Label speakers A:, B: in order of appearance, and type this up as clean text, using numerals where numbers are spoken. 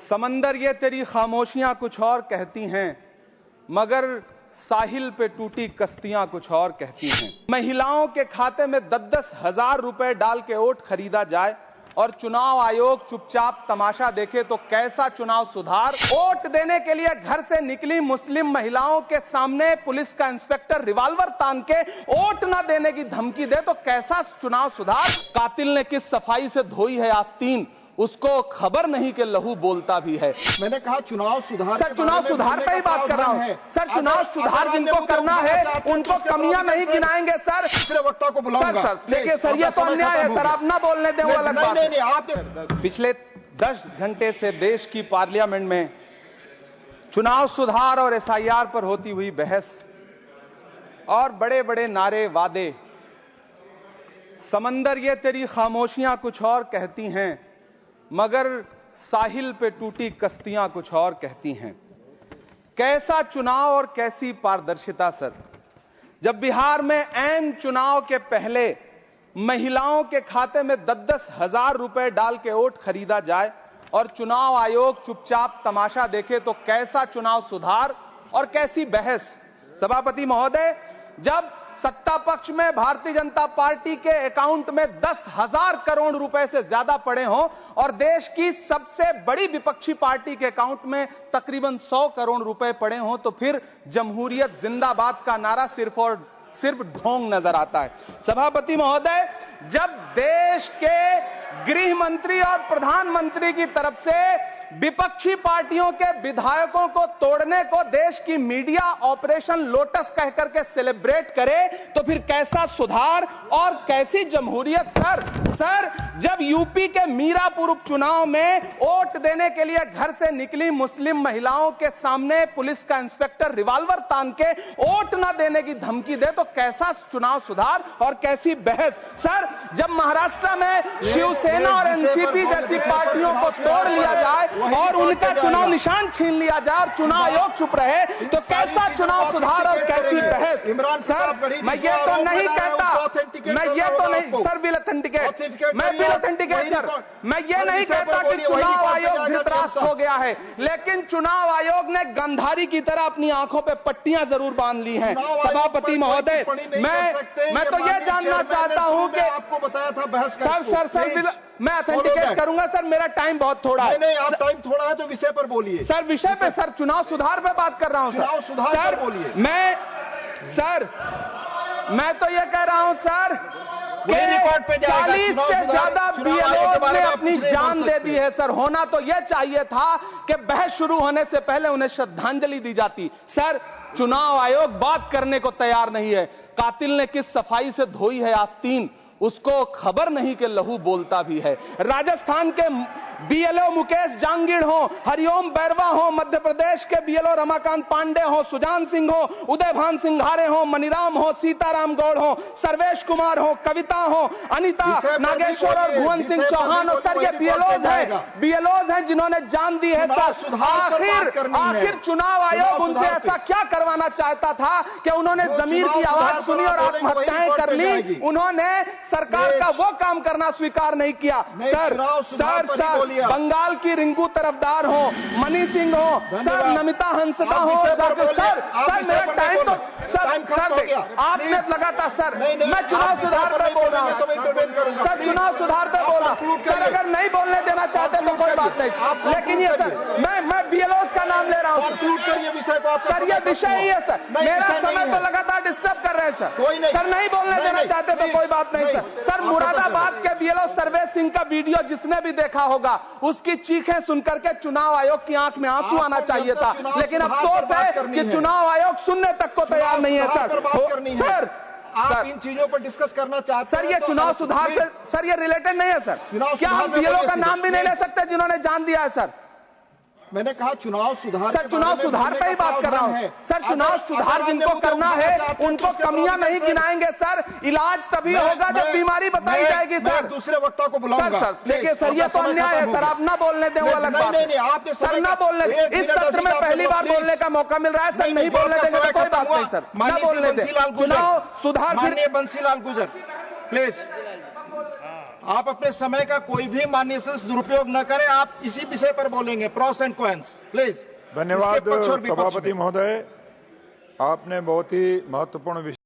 A: समंदर ये तेरी खामोशियां कुछ और कहती हैं, मगर साहिल पे टूटी कश्तियां कुछ और कहती हैं। महिलाओं के खाते में 10-10 हजार रुपए डाल के वोट खरीदा जाए और चुनाव आयोग चुपचाप तमाशा देखे तो कैसा चुनाव सुधार। वोट देने के लिए घर से निकली मुस्लिम महिलाओं के सामने पुलिस का इंस्पेक्टर रिवॉल्वर तान के वोट न देने की धमकी दे तो कैसा चुनाव सुधार। कातिल ने किस सफाई से धोई है आस्तीन, उसको खबर नहीं कि लहू बोलता भी है।
B: मैंने कहा चुनाव सुधार।
A: सर चुनाव सुधार पे ही बात कर रहा हूँ सर। चुनाव सुधार जिनको करना है उनको कमियां नहीं गिनाएंगे सर।
B: दूसरे वक्ता को बुलाऊंगा।
A: सर देखिए सर, ये तो अन्याय है सर, आप ना बोलने दें वो अलग बात है।
B: आपने
A: पिछले 10 घंटे से देश की पार्लियामेंट में चुनाव सुधार और SIR पर होती हुई बहस और बड़े बड़े नारे वादे, समंदर ये तेरी खामोशियां कुछ और कहती हैं, मगर साहिल पे टूटी कश्तियां कुछ और कहती हैं। कैसा चुनाव और कैसी पारदर्शिता सर, जब बिहार में ऐन चुनाव के पहले महिलाओं के खाते में 10-10 हजार रुपए डाल के वोट खरीदा जाए और चुनाव आयोग चुपचाप तमाशा देखे तो कैसा चुनाव सुधार और कैसी बहस। सभापति महोदय, जब सत्ता पक्ष में भारतीय जनता पार्टी के अकाउंट में 10,000 करोड़ रुपए से ज्यादा पड़े हों और देश की सबसे बड़ी विपक्षी पार्टी के अकाउंट में तकरीबन 100 करोड़ रुपए पड़े हों, तो फिर जमहूरियत जिंदाबाद का नारा सिर्फ और सिर्फ ढोंग नजर आता है। सभापति महोदय, जब देश के गृह मंत्री और प्रधानमंत्री की तरफ से विपक्षी पार्टियों के विधायकों को तोड़ने को देश की मीडिया ऑपरेशन लोटस कह करके सेलिब्रेट करे तो फिर कैसा सुधार और कैसी जमहूरियत सर। जब यूपी के मीरापुर उपचुनाव में वोट देने के लिए घर से निकली मुस्लिम महिलाओं के सामने पुलिस का इंस्पेक्टर रिवॉल्वर तान के वोट न देने की धमकी दे तो कैसा चुनाव सुधार और कैसी बहस। सर, जब महाराष्ट्र में शिवसेना और एनसीपी जैसी पार्टियों को तोड़ लिया जाए और उनका चुनाव निशान छीन लिया जाए और चुनाव आयोग चुप रहे तो कैसा चुनाव सुधार और कैसी बहस। सर, मैं ये तो नहीं कहता, मैं ये तो नहीं सर, विल ऑथेंटिकेट, मैं विल ऑथेंटिकेट सर, मैं ये नहीं कहता कि चुनाव आयोग धृतराष्ट्र हो गया है, लेकिन चुनाव आयोग ने गंधारी की तरह अपनी आंखों पे पट्टियां जरूर बांध ली हैं। सभापति महोदय, मैं तो ये जानना चाहता हूं कि
B: आपको बताया था बहस
A: सर मैं ऑथेंटिकेट करूंगा सर, मेरा टाइम बहुत थोड़ा है।
B: नहीं, आप टाइम थोड़ा है तो विषय पर बोलिए
A: सर। विषय पे सर, चुनाव सुधार पे बात कर रहा हूं
B: चुनाव सुधार
A: सर।
B: पर बोलिए।
A: मैं तो ये कह रहा हूं सर कि 40 से ज्यादा BLOs ने अपनी जान दे दी है सर। होना तो यह चाहिए था कि बहस शुरू होने से पहले उन्हें श्रद्धांजलि दी जाती। सर, चुनाव आयोग बात करने को तैयार नहीं है। कातिल ने किस सफाई से धोई है आस्तीन, उसको खबर नहीं कि लहू बोलता भी है। राजस्थान के BLO मुकेश जांगीड़ हो, हरिओम बैरवा हो, मध्य प्रदेश के BLO रमाकांत पांडे हो, सुजान सिंह हो, उदयभान सिंघारे हो, मनीराम हो, सीताराम गौड़ हो, सर्वेश कुमार हो, कविता हो, अनिता नागेश्वर और भुवन सिंह चौहान हो। सर, ये BLOs हैं जिन्होंने जान दी है सर। आखिर चुनाव आयोग उनसे ऐसा क्या करवाना चाहता था कि उन्होंने जमीर की आवाज सुनी और आत्महत्याएं कर ली। उन्होंने सरकार का वो काम करना स्वीकार नहीं किया। सर, बंगाल की रिंकू तरफदार हो, मनी सिंह हो, सर, नमिता हंसदा हो, सर मेरा टाइम तो सर आपने लगातार सर, मैं चुनाव सुधार पर बोल रहा हूँ सर, चुनाव सुधार पर बोल रहा हूँ सर। अगर नहीं बोलने देना चाहते तो कोई बात नहीं, लेकिन ये सर मैं BLOs का नाम ले रहा हूँ सर। ये विषय ही है सर, मेरा समय तो लगातार डिस्टर्ब कर रहे हैं सर। नहीं बोलने देना चाहते तो कोई बात नहीं सर। मुरादाबाद के BLO सर्वेश सिंह का वीडियो जिसने भी देखा होगा, उसकी चीखें सुनकर के चुनाव आयोग की आंख में आंसू आना चाहिए था, लेकिन अफसोस है कि चुनाव आयोग सुनने तक को तैयार नहीं है सर।
B: आप इन चीजों पर डिस्कस करना चाहते हैं
A: सर, ये चुनाव सुधार से सर ये रिलेटेड नहीं है सर। क्या हम BLO का नाम भी नहीं ले सकते जिन्होंने जान दिया है सर?
B: मैंने कहा चुनाव सुधार।
A: सर, चुनाव सुधार पे ही बात कर रहा हूँ सर। चुनाव सुधार जिनको करना है उनको कमियां नहीं गिनाएंगे सर। इलाज तभी होगा जब बीमारी बताई जाएगी सर।
B: दूसरे वक्ता को बुलाऊंगा।
A: सर देखिए सर, ये तो अन्याय है सर, आप ना बोलने दें वो अलग बात है सर। ना बोलने, इस सत्र में पहली बार बोलने का मौका मिल रहा है सर। नहीं बोलने देंगे तो कोई बात नहीं सर, ना बोलने दें। चुनाव सुधार।
B: बंसीलाल गुजर प्लीज। आप अपने समय का कोई भी माननीय सदस्य दुरुपयोग न करें। आप इसी विषय पर बोलेंगे, प्रॉस एंड कॉन्स, प्लीज।
C: धन्यवाद सभापति महोदय, आपने बहुत ही महत्वपूर्ण विषय